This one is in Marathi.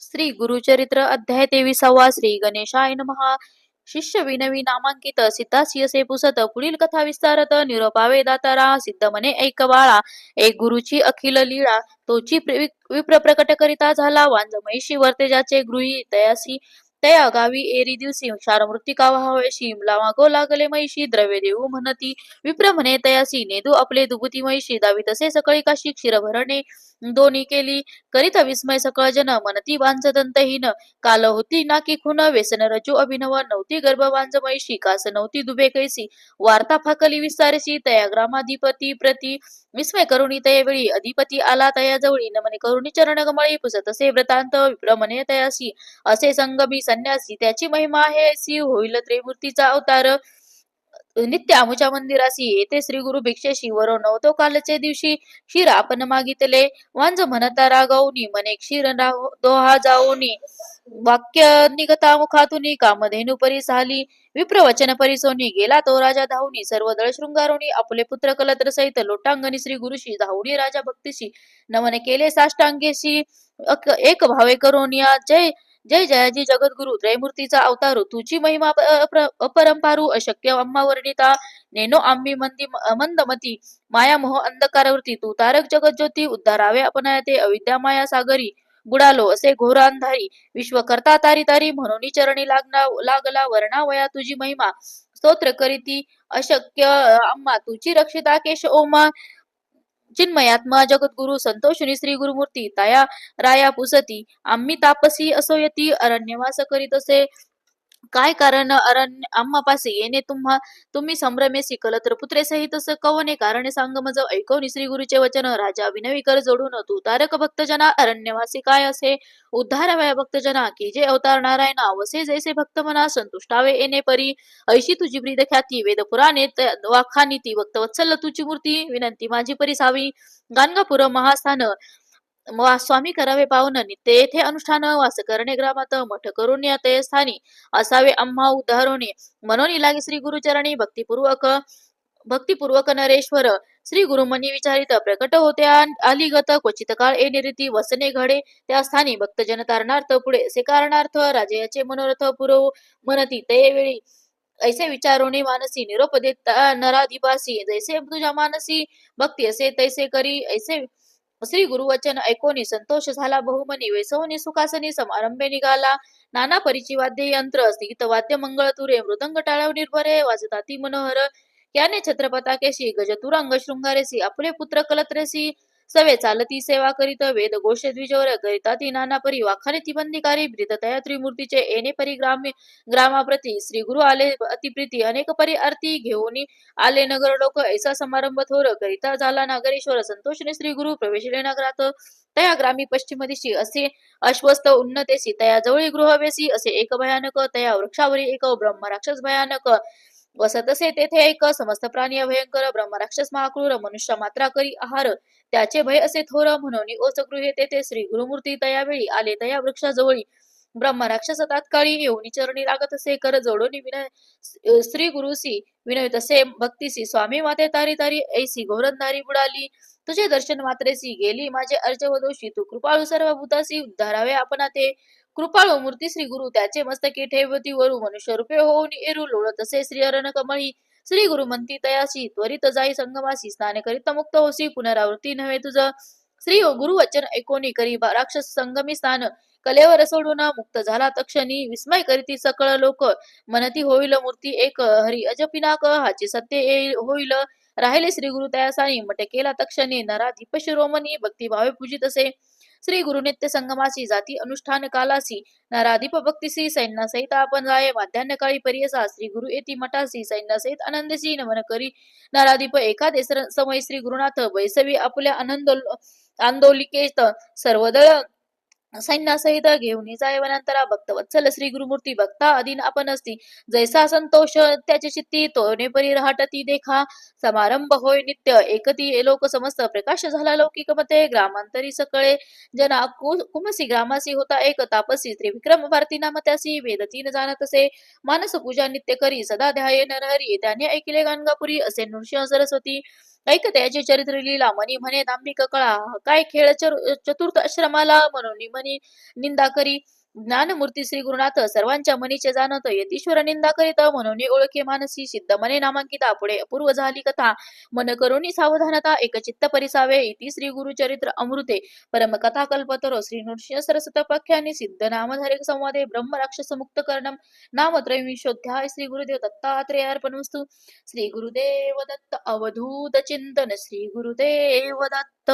श्री गुरुचरित्र अध्याय 23 श्री गणेशाय नमः. शिष्य विनवी नामांकित सिद्धासी असे पुसत पुढील कथा विस्तारत निरोपावे दातारा सिद्ध मने ऐक बाळा एक गुरुची अखिल लीळा तोची विप्र प्रकट करिता झाला वांज महिषी वर्तेजाचे गृही तयासी तया गावी एरी दिवशी क्षार मृत्तिका व्हावयाशी लावागो लागले महिषी द्रव्य देऊ म्हणती विप्र म्हणे तयासी नेदू आपले दुभुती महिषी दावी तसे सकाळी काशी क्षीर भरणे दोन्ही केली करीत विस्मय सकळ जन मनती वांझ दंतहीन काल होती नाकी खुन व्यसन रचू अभिनव नव्हती गर्भ वांझ महिषी कास नव्हती दुबे कैसी वार्ता फाकली विस्तारशी तया ग्रामाधिपती प्रती विस्मय करुणी तये वेळी अधिपती आला तया जवळी नमने करुणी चरण गमळी पुसत असे व्रतांत विप्रमने तयासी असे संगमी संन्यासी त्याची महिमा आहे अशी होईल त्रिमूर्तीचा अवतार नित्य आमुच्या मंदिरासी येथे श्री गुरु भिक्षेशी वरो नवतो कालचे दिवशी क्षीर आपण मागितले वांज म्हणता रागवनी मने क्षीर दोहा जाऊनी वाक्य निगता मुखातुनी कामधेनु परी साली विप्र वचन परिसोनी गेला तो राजा धावनी सर्व दळ शृंगारोनी आपले पुत्र कलत्र सहित लोटांगणी श्री गुरुशी धावणी राजा भक्तीशी नमन केले साष्टांगेशी एक भावे करोनिया जय जय जयाजी जगद्गुरु त्रयमूर्तीचा अवतारू तुझी महिमा अपरंपारू अशक्य अम्मा वर्णिता नेनो आम्ही मंदमती माया मोह अंधकारवरती तू तारक जगत ज्योती उद्धारावे आपणायते अविद्या माया सागरी बुडालो असे घोर अंधारी विश्व करता तारी तारी म्हणून चरणी लागला वर्णावया तुझी महिमा स्तोत्र करीती अशक्य अम्मा तुझी रक्षिता केश ओमा चिन्मयात्मा जगद्गुरु संतोषिनी श्री गुरुमूर्ती तया राया पुसती आम्ही तापसी असोयती अरण्यवास करीत असे काय कारण अरण्य आम्हापासी येणे तुम्ही संभ्रमेसी कलत्र पुत्रे सहित कवने कारणे सांग मज ऐकवनी श्री गुरुचे वचन राजा विनवी कर जोडून तू तारक भक्तजना अरण्यवासी काय असे उद्धारावया भक्तजना की जे अवतार नारायणा वसे जैसे भक्त मना संतुष्टावे येणे परी ऐशी तुझी ब्रीद ख्याती वेद पुराणे वाखानी ती भक्तवत्सल तुझी मूर्ती विनंती माझी परिसावी गाणगापुर महास्थान स्वामी करावे पावन नित्य येथे अनुष्ठान वास करणे ग्रामात मठ करून ते स्थानी असावे आम्हा उद्धारोने मनोनी लागे श्री गुरुचरणी भक्तिपूर्वक नरेश्वर श्री गुरुमनी विचारित प्रकट होते आलिगत क्वचित काळ ए निरीती वसने घडे त्या स्थानी भक्तजन तारणार्थ पुढे असे कारणार्थ राजयाचे मनोरथ पुरवू म्हणती ते वेळी ऐसे विचारोने मानसी निरोप देत नराधिपासी जैसे तुझ्या मानसी भक्ती असे तैसे करी ऐसे श्री गुरुवचन ऐकोनी संतोष झाला बहुमनी वैसवनी सुखासनी समारंभे निघाला नाना परिची वाद्य यंत्र स्थित वाद्य मंगळ तुरे मृदंग टाळव निर्भरे वाजताती मनोहर याने छत्रपताकेशी गजतुरंग शृंगारेसी आपले पुत्र कलत्रेसी सवे चालती सेवा करीत वेद घोष द्विजोर करिता ती नाना परी वाखाने ती बंदिकारी ब्रीत तया त्रिमूर्तीचे येणे परी ग्रामाप्रती श्री गुरु आले अतिप्रीती अनेक परी आरती घेऊन आले नगर लोक ऐसा समारंभ थोर करिता झाला नागरेश्वर संतोषने श्री गुरु प्रवेशले नगरात तया ग्रामी पश्चिम दिशी असे अश्वस्त उन्नतेसी तया जवळी गृहवेसी असे एक भयानक तया वृक्षावरी एक ब्रह्म राक्षस भयानक वसत असे तेथे एक समस्त प्राणी भयंकर ब्रह्म राक्षस महाक्रूर मनुष्य मात्रा करी आहार त्याचे भय असे थोर म्हणून ओच गृहे तेथे श्री गुरुमूर्ती तयावेळी आले तया वृक्षाजवळी ब्रह्म राक्षस तात्काळी येऊन चरणी लागत असे कर जोडून विनय श्री गुरुसी विनय तसे भक्तीसी स्वामी माते तारी तारी ऐसी घोरंदारी बुडाली तुझे दर्शन मात्रेसी गेली माझे अर्जवदोषी तू कृपाळू सर्व भूतासी उद्धारावे आपणा ते कृपाळू मूर्ती श्री गुरु त्याचे मस्तकी ठेवती वरू मनुष्य रूपे होऊन एरू लोळत असे श्री अरण कमळी श्री गुरु म्हणती तयासी त्वरित जाई संगमासी स्नान करीत मुक्त होसी पुनरावृत्ती नव्हे तुझ श्री गुरु वचन ऐकोनी करी राक्षस संगमी स्नान कलेवर सोडून मुक्त झाला तक्षणी विस्मय करीती सकळ लोक मनती होईल मूर्ती एक हरी अजपिनाक हाची सत्य होईल राहिले श्री गुरु तयासानी मट केला तक्षणी नराधिप शिरोमणी भक्तिभावे पूजित असे श्री गुरु नित्य संगमासी जाती अनुष्ठान कालासी नराधिप भक्तीसी सैन्य सहित आपण जाये माध्यान्ह काळी परियसा श्री गुरु येती मठासी सैन्य सहित आनंदसी नमन करी नराधिप एकादेश समय श्री गुरुनाथ वैसवी आपल्या आंदोलिकेत सर्वदळ सैन्यासहित घेऊन जाय वनांतरा भक्तवत्सल श्री गुरुमूर्ती भक्ता अधीन आपण असती जैसा संतोष त्याची चित्ती तोने परी राहटती देखा समारंभ होय नित्य एकती लोक समस्त प्रकाश झाला लौकिक मते ग्रामांतरी सकळे जना कुमसी ग्रामासी होता एक तापसी त्रिविक्रम भारती नाम त्यासी वेद तीन जाणत असे मानस पूजा नित्य करी सदा ध्याये नरहरी त्याने ऐकिले गाणगापुरी असे नृसिंह सरस्वती ऐकत्याचे चरित्र लीला मनी म्हणे दांभिक कळा काय खेळ चतुर्थ आश्रमाला म्हणून म्हणी निंदा करी ज्ञानमूर्ती श्री गुरुनाथ सर्वांच्या मनीचे जाणत यतीश्वर निंदा करीत म्हणून ओळखे मानसी सिद्ध मने नामांकिता पुढे अपूर्व झाली कथा मन करुणी सावधानता एकचित्त परिसावे इति श्री गुरुचरित्र अमृते परम कथा कल्पतरो श्री नृसिंह सरस्वत पख्यानी सिद्ध नामधारे संवादे ब्रह्म राक्षस मुक्त कर्णम नाम त्रयोविंशोऽध्याय श्री गुरुदेव दत्तात्रेय अर्पणमस्तु श्री गुरुदेव दत्त अवधूत चिंतन श्री गुरुदेव दत्त